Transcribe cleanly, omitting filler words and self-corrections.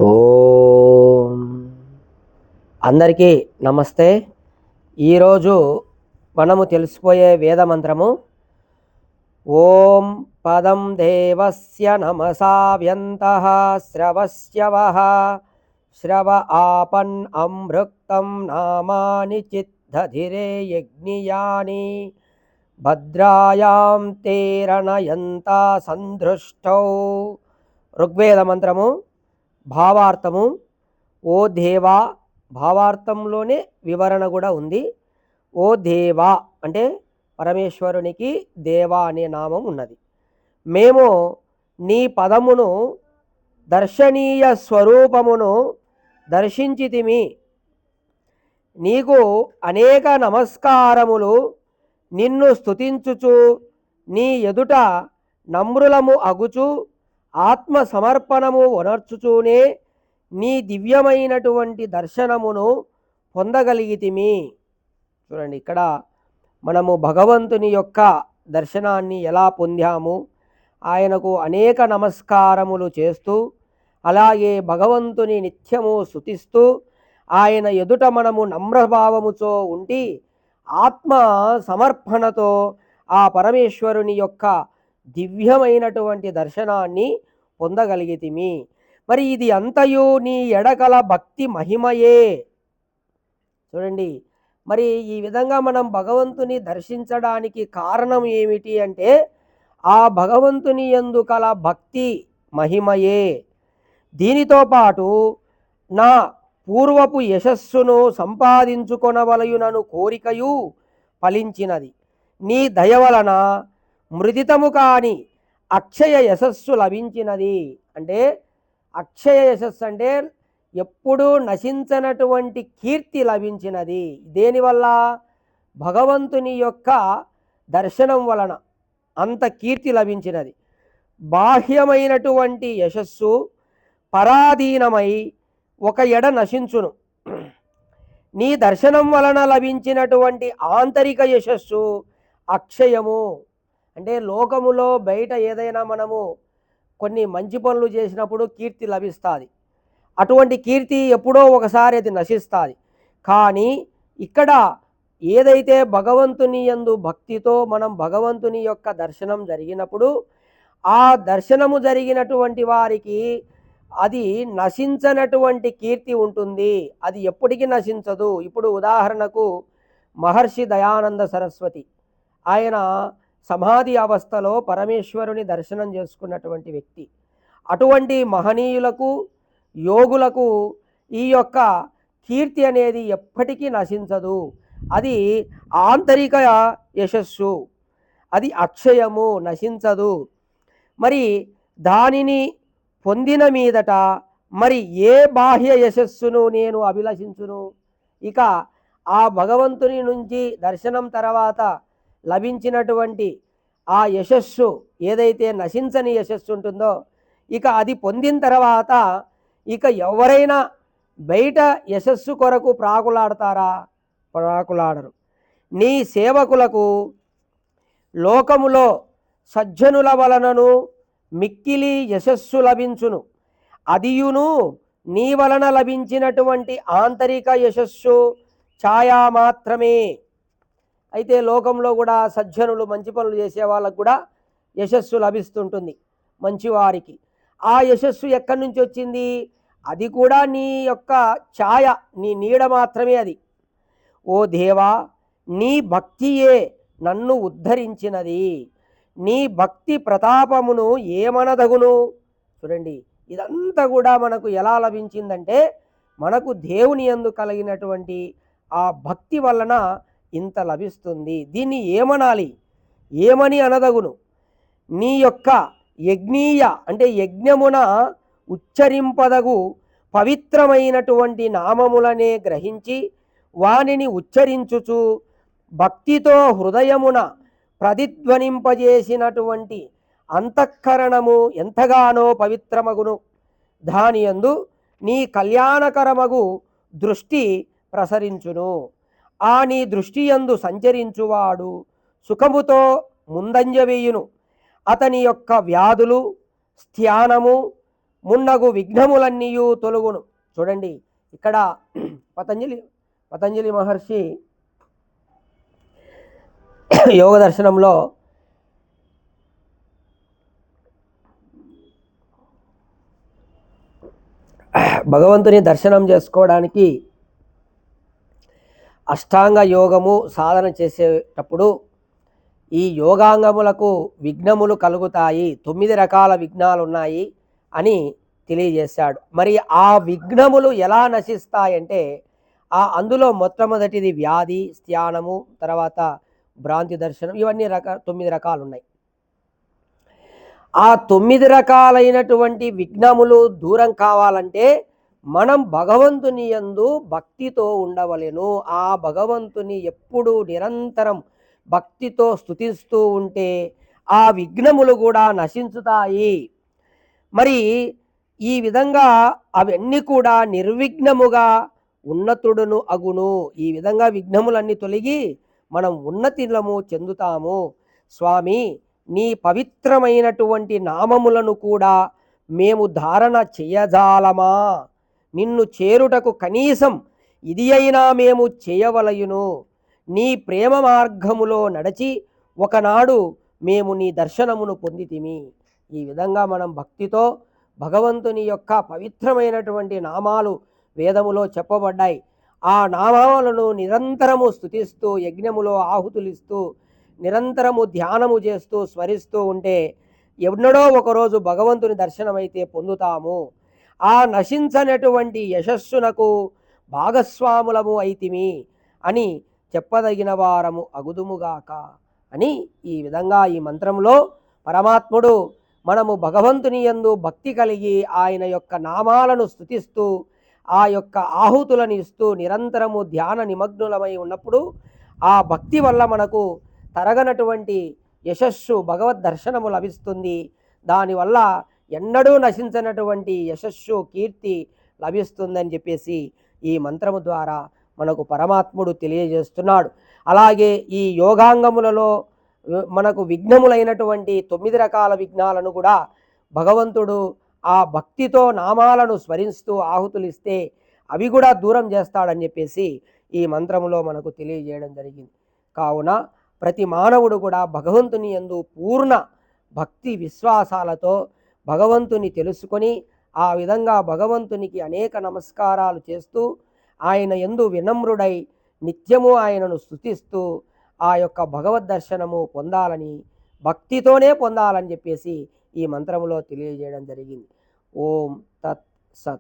ఓం అందరికీ నమస్తే. ఈరోజు మనము తెలుసుకోయే వేద మంత్రము ఓం పదం దేవస్య నమసావ్యంతః శ్రవస్యవః శ్రవ ఆపన్ అమృక్తం నామాని చిద్దధిరే యజ్ఞియాని భద్రాయాం తేరణయంతా సందృష్టౌ. ఋగ్వేద మంత్రము. భావార్థము ఓ దేవా, భావార్థంలోనే వివరణ కూడా ఉంది. ఓ దేవా అంటే పరమేశ్వరునికి దేవా అనే నామం ఉన్నది. మేము నీ పదమును దర్శనీయ స్వరూపమును దర్శించితిమి. నీకు అనేక నమస్కారములు. నిన్ను స్తుతించుచు నీ ఎదుట నమ్రులము అగుచు ఆత్మ సమర్పణము వనర్చుచూనే నీ దివ్యమైనటువంటి దర్శనమును పొందగలిగితిమి. చూడండి, ఇక్కడ మనము భగవంతుని యొక్క దర్శనాన్ని ఎలా పొందాము, ఆయనకు అనేక నమస్కారములు చేస్తూ, అలాగే భగవంతుని నిత్యము స్తుతిస్తూ, ఆయన ఎదుట మనము నమ్రభావముతో ఉండి ఆత్మ సమర్పణతో ఆ పరమేశ్వరుని యొక్క దివ్యమైనటువంటి దర్శనాన్ని పొందగలిగితిమి. మరి ఇది అంతయు నీ ఎడకల భక్తి మహిమయే. చూడండి, మరి ఈ విధంగా మనం భగవంతుని దర్శించడానికి కారణం ఏమిటి అంటే ఆ భగవంతుని యందు కల భక్తి మహిమయే. దీనితో పాటు నా పూర్వపు యశస్సును సంపాదించుకొనవలయునను కోరికయు ఫలించినది. నీ దయ వలన మృదితము కాని అక్షయ యశస్సు లభించినది. అంటే అక్షయ యశస్సు అంటే ఎప్పుడూ నశించనటువంటి కీర్తి లభించినది. దేనివల్ల? భగవంతుని యొక్క దర్శనం వలన అంత కీర్తి లభించినది. బాహ్యమైనటువంటి యశస్సు పరాధీనమై ఒక ఎడ నశించును. నీ దర్శనం వలన లభించినటువంటి ఆంతరిక యశస్సు అక్షయము. అంటే లోకములో బయట ఏదైనా మనము కొన్ని మంచి పనులు చేసినప్పుడు కీర్తి లభిస్తుంది. అటువంటి కీర్తి ఎప్పుడో ఒకసారి అది నశిస్తుంది. కానీ ఇక్కడ ఏదైతే భగవంతుని యందు భక్తితో మనం భగవంతుని యొక్క దర్శనం జరిగినప్పుడు ఆ దర్శనము జరిగినటువంటి వారికి అది నశించనటువంటి కీర్తి ఉంటుంది. అది ఎప్పటికీ నశించదు. ఇప్పుడు ఉదాహరణకు మహర్షి దయానంద సరస్వతి, ఆయన సమాధి అవస్థలో పరమేశ్వరుని దర్శనం చేసుకున్నటువంటి వ్యక్తి. అటువంటి మహనీయులకు, యోగులకు ఈ యొక్క కీర్తి అనేది ఎప్పటికీ నశించదు. అది ఆంతరిక యశస్సు, అది అక్షయము, నశించదు. మరి దానిని పొందిన మీదట మరి ఏ బాహ్య యశస్సును నేను అభిలషించును? ఇక ఆ భగవంతుని నుంచి దర్శనం తర్వాత లభించినటువంటి ఆ యశస్సు ఏదైతే నశించని యశస్సు ఉంటుందో, ఇక అది పొందిన తర్వాత ఇక ఎవరైనా బయట యశస్సు కొరకు ప్రాకులాడతారా? ప్రాకులాడరు. నీ సేవకులకు లోకములో సజ్జనుల వలనను మిక్కిలి యశస్సు లభించును. అదియును నీ వలన లభించినటువంటి ఆంతరిక యశస్సు ఛాయా మాత్రమే. అయితే లోకంలో కూడా సజ్జనులు, మంచి పనులు చేసే వాళ్ళకు కూడా యశస్సు లభిస్తుంటుంది, మంచివారికి. ఆ యశస్సు ఎక్కడి నుంచి వచ్చింది? అది కూడా నీ యొక్క ఛాయ, నీ నీడ మాత్రమే అది. ఓ దేవా, నీ భక్తియే నన్ను ఉద్ధరించినది. నీ భక్తి ప్రతాపమును ఏమనదగును? చూడండి, ఇదంతా కూడా మనకు ఎలా లభించిందంటే మనకు దేవుని యందు కలిగినటువంటి ఆ భక్తి వలన ఇంత లభిస్తుంది. దీన్ని ఏమనాలి? ఏమని అనదగును? నీ యొక్క యజ్ఞీయ అంటే యజ్ఞమున ఉచ్చరింపదగు పవిత్రమైనటువంటి నామములనే గ్రహించి వానిని ఉచ్చరించుచు భక్తితో హృదయమున ప్రతిధ్వనింపజేసినటువంటి అంతఃకరణము ఎంతగానో పవిత్రమగును. దానియందు నీ కళ్యాణకరమగు దృష్టి ప్రసరించును. ఆ నీ దృష్టియందు సంచరించువాడు సుఖముతో ముందంజ వేయును. అతని యొక్క వ్యాధులు, స్థానము మున్నగు విఘ్నములన్నీయు తొలుగును. చూడండి ఇక్కడ పతంజలి మహర్షి యోగ దర్శనంలో భగవంతుని దర్శనం చేసుకోవడానికి అష్టాంగ యోగము సాధన చేసేటప్పుడు ఈ యోగాంగములకు విఘ్నములు కలుగుతాయి, 9 రకాల విఘ్నాలు ఉన్నాయి అని తెలియజేశాడు. మరి ఆ విఘ్నములు ఎలా నశిస్తాయంటే అందులో మొట్టమొదటిది వ్యాధి, స్థానము, తర్వాత భ్రాంతి దర్శనం, ఇవన్నీ 9 రకాలు ఉన్నాయి. ఆ 9 రకాలైనటువంటి విఘ్నములు దూరం కావాలంటే మనం భగవంతుని యందు భక్తితో ఉండవలెను. ఆ భగవంతుని ఎప్పుడు నిరంతరం భక్తితో స్తుతిస్తూ ఉంటే ఆ విఘ్నములు కూడా నశించుతాయి. మరి ఈ విధంగా అవన్నీ కూడా నిర్విఘ్నముగా ఉన్నతుడును అగును. ఈ విధంగా విఘ్నములన్నీ తొలగి మనం ఉన్నతిలము చెందుతాము. స్వామి, నీ పవిత్రమైనటువంటి నామములను కూడా మేము ధారణ చేయజాలమా? నిన్ను చేరుటకు కనీసం ఇది అయినా మేము చేయవలయును. నీ ప్రేమ మార్గములో నడిచి ఒకనాడు మేము నీ దర్శనమును పొందితిమి. ఈ విధంగా మనం భక్తితో భగవంతుని యొక్క పవిత్రమైనటువంటి నామాలు వేదములో చెప్పబడ్డాయి. ఆ నామాలను నిరంతరము స్తుతిస్తూ యజ్ఞములో ఆహుతులిస్తూ నిరంతరము ధ్యానము చేస్తూ స్మరిస్తూ ఉంటే ఎన్నడో ఒకరోజు భగవంతుని దర్శనమైతే పొందుతాము. ఆ నశించనటువంటి యశస్సునకు భాగస్వాములము అయితిమి అని చెప్పదగిన వారము అగుదుముగాక అని ఈ విధంగా ఈ మంత్రంలో పరమాత్ముడు మనము భగవంతుని యందు భక్తి కలిగి ఆయన యొక్క నామాలను స్తుతిస్తూ ఆ యొక్క ఆహుతులను ఇస్తూ నిరంతరము ధ్యాన నిమగ్నులమై ఉన్నప్పుడు ఆ భక్తి వల్ల మనకు తరగనటువంటి యశస్సు భగవద్ దర్శనము లభిస్తుంది. దానివల్ల ఎన్నడూ నశించినటువంటి యశస్సు కీర్తి లభిస్తుందని చెప్పేసి ఈ మంత్రము ద్వారా మనకు పరమాత్ముడు తెలియజేస్తున్నాడు. అలాగే ఈ యోగాంగములలో మనకు విఘ్నములైనటువంటి 9 రకాల విఘ్నాలను కూడా భగవంతుడు ఆ భక్తితో నామాలను స్మరిస్తూ ఆహుతులు ఇస్తే అవి కూడా దూరం చేస్తాడని చెప్పేసి ఈ మంత్రములో మనకు తెలియజేయడం జరిగింది. కావున ప్రతి మానవుడు కూడా భగవంతుని యందు పూర్ణ భక్తి విశ్వాసాలతో భగవంతుని తెలుసుకొని ఆ విధంగా భగవంతునికి అనేక నమస్కారాలు చేస్తూ ఆయన యందు వినమ్రుడై నిత్యము ఆయనను స్తుతిస్తూ ఆ యొక్క భగవద్ దర్శనము పొందాలని, భక్తితోనే పొందాలని చెప్పేసి ఈ మంత్రములో తెలియజేయడం జరిగింది. ఓం తత్ సత్.